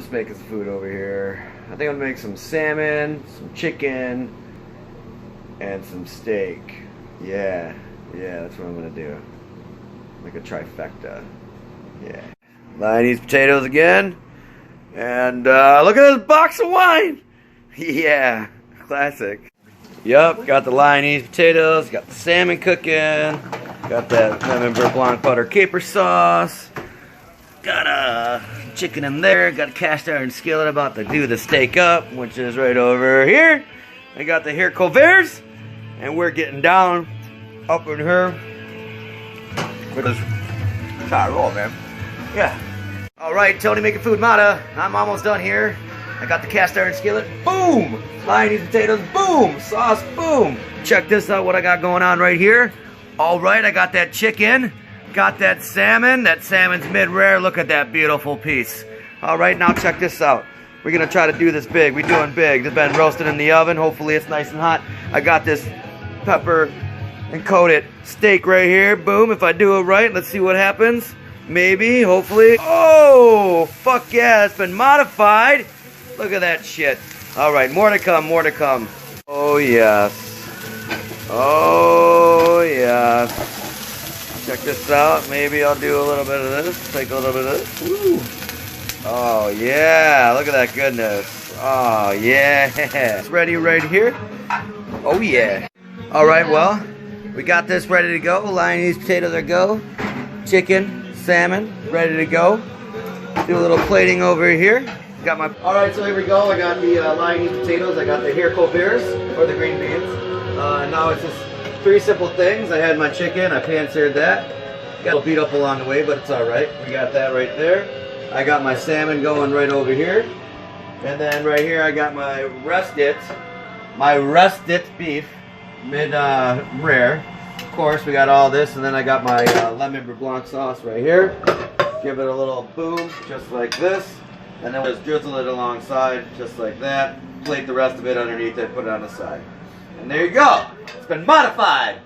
just making some food over here. I think I'm gonna make some salmon, some chicken, and some steak. Yeah, that's what I'm gonna do. Like a trifecta. Yeah. Lyonese potatoes again. And look at this box of wine! Yeah, classic. Yup, got the Lyonese potatoes, got the salmon cooking, got that lemon beurre blanc butter caper sauce, got a chicken in there, got a cast iron skillet about to do the steak up, which is right over here. I got the haricots verts, and we're getting down up in here with this try roll, man. Yeah. Alright, Tony making food, Matta. I'm almost done here. I got the cast iron skillet. Boom! Lyonese potatoes. Boom! Sauce. Boom! Check this out, what I got going on right here. Alright, I got that chicken. Got that salmon. That salmon's mid-rare. Look at that beautiful piece. Alright, now check this out. We're going to try to do this big. We're doing big. It's been roasted in the oven. Hopefully it's nice and hot. I got this pepper and coated steak right here. Boom. If I do it right, let's see what happens. Maybe, hopefully. Oh, fuck yeah, it's been modified. Look at that shit. Alright, more to come, more to come. Oh, yes. Oh, yes. Check this out. Maybe I'll do a little bit of this. Take a little bit of this. Woo. Oh, yeah. Look at that goodness. Oh, yeah. It's ready right here. Oh, yeah. Alright, well, we got this ready to go. Lyonese potatoes are go. Chicken. Salmon, ready to go. Do a little plating over here. Got my. Alright, so here we go. I got the Lyonese potatoes. I got the haricots verts, or the green beans. Now it's just 3 simple things. I had my chicken. I pan-seared that. Got a little beat up along the way, but it's alright. We got that right there. I got my salmon going right over here. And then right here I got my rusted beef, mid-rare. Of course, we got all this, and then I got my lemon beurre blanc sauce right here. Give it a little boom, just like this. And then we'll just drizzle it alongside, just like that. Plate the rest of it underneath it, put it on the side. And there you go. It's been modified.